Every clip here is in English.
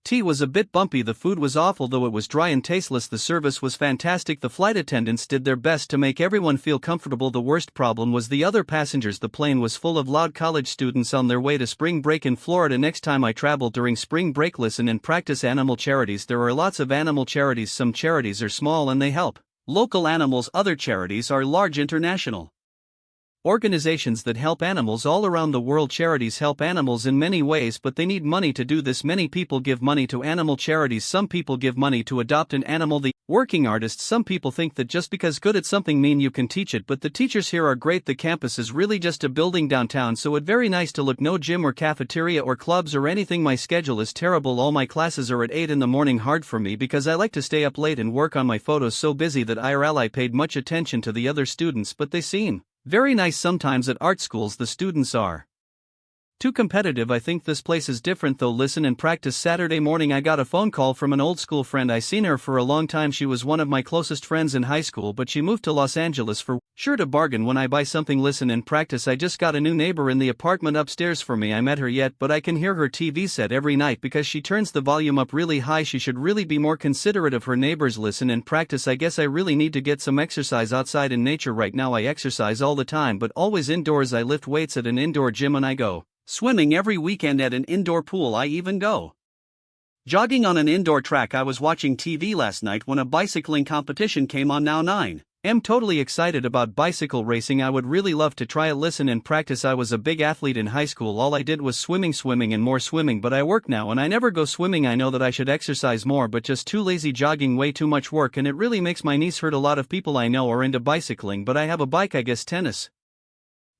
Tea was a bit bumpy, the food was awful though it was dry and tasteless, the service was fantastic, the flight attendants did their best to make everyone feel comfortable. The worst problem was the other passengers. The plane was full of loud college students on their way to spring break in Florida. Next time I travel during spring break, listen and practice animal charities. There are lots of animal charities. Some charities are small and they help local animals, other charities are large international organizations that help animals all around the world. Charities help animals in many ways, but they need money to do this. Many people give money to animal charities. Some people give money to adopt an animal. The working artists. Some people think that just because good at something mean you can teach it, but the teachers here are great. The campus is really just a building downtown, so it's very nice to look. No gym or cafeteria or clubs or anything. My schedule is terrible. All my classes are at 8 in the morning. Hard for me because I like to stay up late and work on my photos. So busy that IRL I paid much attention to the other students, but they seem very nice. Sometimes at art schools the students are too competitive. I think this place is different though. Listen and practice. Saturday morning I got a phone call from an old school friend. I seen her for a long time. She was one of my closest friends in high school, but she moved to Los Angeles for sure to bargain when I buy something. Listen and practice. I just got a new neighbor in the apartment upstairs for me. I met her yet, but I can hear her TV set every night because she turns the volume up really high. She should really be more considerate of her neighbors. Listen and practice. I guess I really need to get some exercise outside in nature. Right now I exercise all the time, but always indoors. I lift weights at an indoor gym and I go swimming every weekend at an indoor pool. I even go jogging on an indoor track. I was watching TV last night when a bicycling competition came on. Now 9am totally excited about bicycle racing. I would really love to try it. Listen and practice. I was a big athlete in high school. All I did was swimming and more swimming, but I work now and I never go swimming. I know that I should exercise more, but just too lazy. Jogging way too much work and it really makes my knees hurt. A lot of people I know are into bicycling, but I have a bike. I guess tennis,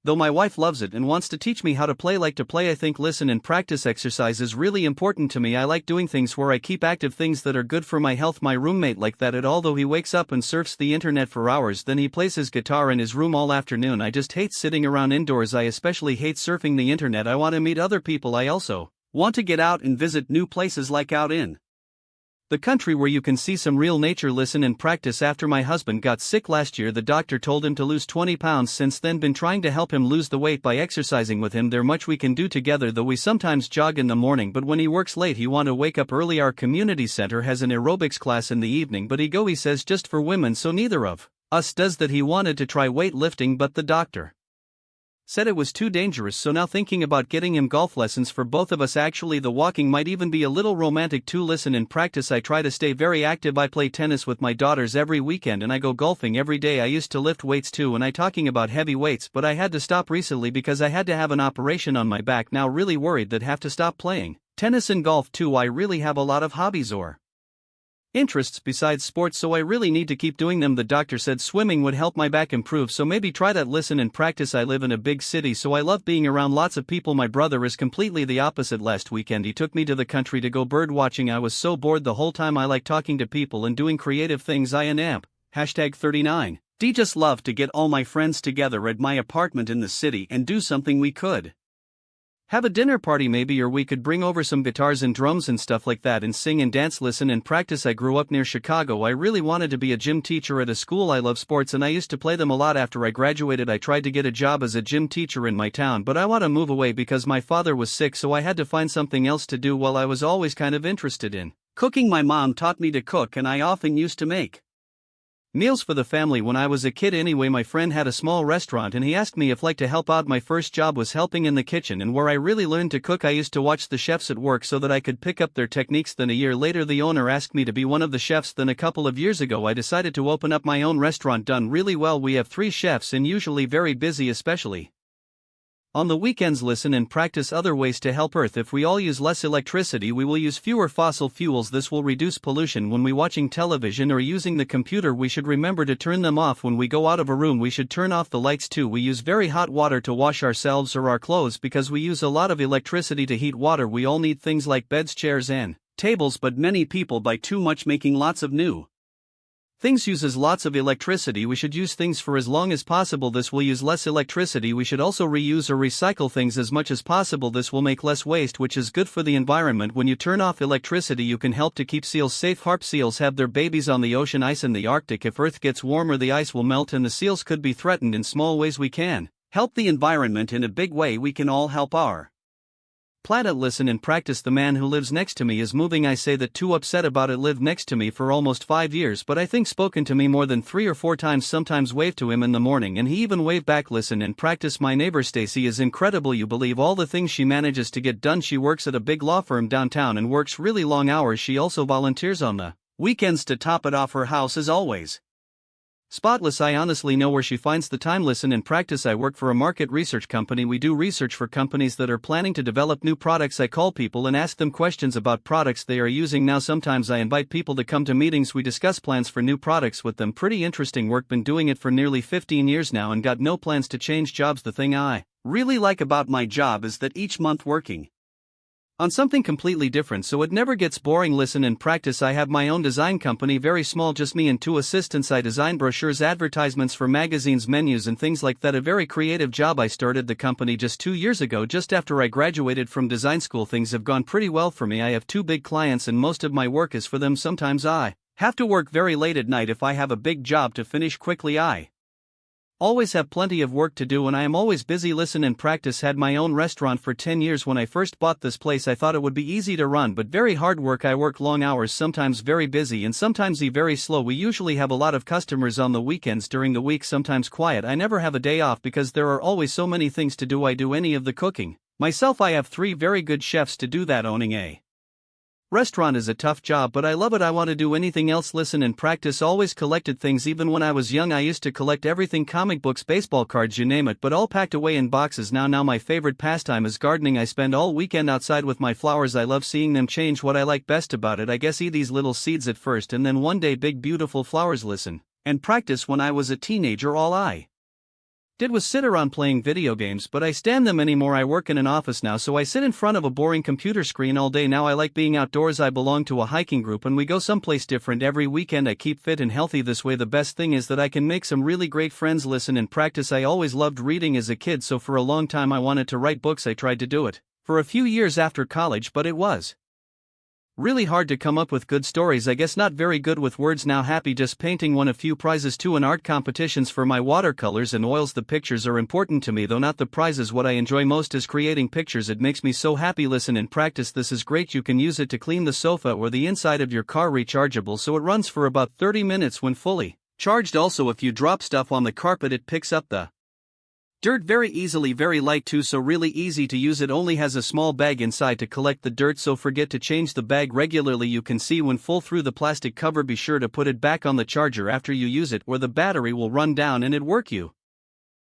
though my wife loves it and wants to teach me how to play. Like to play, I think. Listen and practice. Exercise is really important to me. I like doing things where I keep active, things that are good for my health. My roommate like that at although he wakes up and surfs the internet for hours, then he plays his guitar in his room all afternoon. I just hate sitting around indoors. I especially hate surfing the internet. I want to meet other people. I also want to get out and visit new places like out in the country where you can see some real nature. Listen and practice. After my husband got sick last year, the doctor told him to lose 20 pounds. Since then been trying to help him lose the weight by exercising with him. There much we can do together, though we sometimes jog in the morning, but when he works late he want to wake up early. Our community center has an aerobics class in the evening, but he says just for women, so neither of us does that. He wanted to try weightlifting, but the doctor said it was too dangerous, so now thinking about getting him golf lessons for both of us. Actually the walking might even be a little romantic too. Listen and practice. I try to stay very active. I play tennis with my daughters every weekend and I go golfing every day. I used to lift weights too, and I talking about heavy weights, but I had to stop recently because I had to have an operation on my back. Now really worried that have to stop playing tennis and golf too. I really have a lot of hobbies or interests besides sports, so I really need to keep doing them. The doctor said swimming would help my back improve, so maybe try that. Listen and practice. I live in a big city, so I love being around lots of people. My brother is completely the opposite. Last weekend he took me to the country to go bird watching. I was so bored the whole time. I like talking to people and doing creative things. I an amp. #39. D just love to get all my friends together at my apartment in the city and do something. We could have a dinner party maybe, or we could bring over some guitars and drums and stuff like that and sing and dance. Listen and practice. I grew up near Chicago. I really wanted to be a gym teacher at a school. I love sports and I used to play them a lot. After I graduated I tried to get a job as a gym teacher in my town, but I want to move away because my father was sick, so I had to find something else to do. While I was always kind of interested in cooking, my mom taught me to cook and I often used to make meals for the family when I was a kid. Anyway, my friend had a small restaurant and he asked me if like to help out. My first job was helping in the kitchen, and where I really learned to cook. I used to watch the chefs at work so that I could pick up their techniques. Then a year later the owner asked me to be one of the chefs. Then a couple of years ago I decided to open up my own restaurant. Done really well. We have 3 chefs and usually very busy, especially on the weekends. Listen and practice. Other ways to help Earth. If we all use less electricity, we will use fewer fossil fuels. This will reduce pollution. When we watching television or using the computer, we should remember to turn them off. When we go out of a room, we should turn off the lights too. We use very hot water to wash ourselves or our clothes because we use a lot of electricity to heat water. We all need things like beds, chairs and tables, but many people buy too much, making lots of new things uses lots of electricity. We should use things for as long as possible. This will use less electricity. We should also reuse or recycle things as much as possible. This will make less waste, which is good for the environment. When you turn off electricity, you can help to keep seals safe. Harp seals have their babies on the ocean. Ice in the Arctic. If Earth gets warmer, the ice will melt and the seals could be threatened. In small ways we can help the environment. In a big way we can all help our Planet listen and practice. The man who lives next to me is moving. I say that too upset about it. Lived next to me for almost 5 years, but I think spoken to me more than 3 or 4 times. Sometimes wave to him in the morning and he even wave back. Listen and practice. My neighbor Stacy is incredible. You believe all the things she manages to get done. She works at a big law firm downtown and works really long hours. She also volunteers on the weekends to top it off. Her house is always spotless. I honestly know where she finds the time. Listen and practice. I work for a market research company. We do research for companies that are planning to develop new products. I call people and ask them questions about products they are using now. Sometimes I invite people to come to meetings. We discuss plans for new products with them. Pretty interesting work. Been doing it for nearly 15 years now and got no plans to change jobs. The thing I really like about my job is that each month working on something completely different, so it never gets boring. Listen and practice. I have my own design company, very small, just me and 2 assistants. I design brochures, advertisements for magazines, menus and things like that. A very creative job. I started the company just 2 years ago, just after I graduated from design school. Things have gone pretty well for me. I have 2 big clients and most of my work is for them. Sometimes I have to work very late at night if I have a big job to finish quickly. I always have plenty of work to do and I am always busy. Listen and practice. Had my own restaurant for 10 years. When I first bought this place I thought it would be easy to run, but very hard work. I work long hours, sometimes very busy and sometimes very slow. We usually have a lot of customers on the weekends. During the week sometimes quiet. I never have a day off because there are always so many things to do. I do any of the cooking myself. I have 3 very good chefs to do that. Owning a restaurant is a tough job, but I love it. I want to do anything else. Listen and practice. Always collected things. Even when I was young I used to collect everything, comic books, baseball cards, you name it, but all packed away in boxes. Now my favorite pastime is gardening. I spend all weekend outside with my flowers. I love seeing them change. What I like best about it, I guess, these little seeds at first and then one day big beautiful flowers. Listen and practice. When I was a teenager all I did was sit around playing video games, but I stand them anymore. I work in an office now, so I sit in front of a boring computer screen all day. Now I like being outdoors. I belong to a hiking group and we go someplace different every weekend. I keep fit and healthy this way. The best thing is that I can make some really great friends. Listen and practice. I always loved reading as a kid, so for a long time I wanted to write books. I tried to do it for a few years after college, but it was really hard to come up with good stories. I guess not very good with words. Now happy just painting. Won a few prizes too in art competitions for my watercolors and oils. The pictures are important to me though, not the prizes. What I enjoy most is creating pictures. It makes me so happy. Listen and practice. This is great. You can use it to clean the sofa or the inside of your car. Rechargeable, so it runs for about 30 minutes when fully charged. Also, if you drop stuff on the carpet it picks up the dirt very easily. Very light too, so really easy to use. It only has a small bag inside to collect the dirt, so forget to change the bag regularly. You can see when full through the plastic cover. Be sure to put it back on the charger after you use it or the battery will run down and it work. You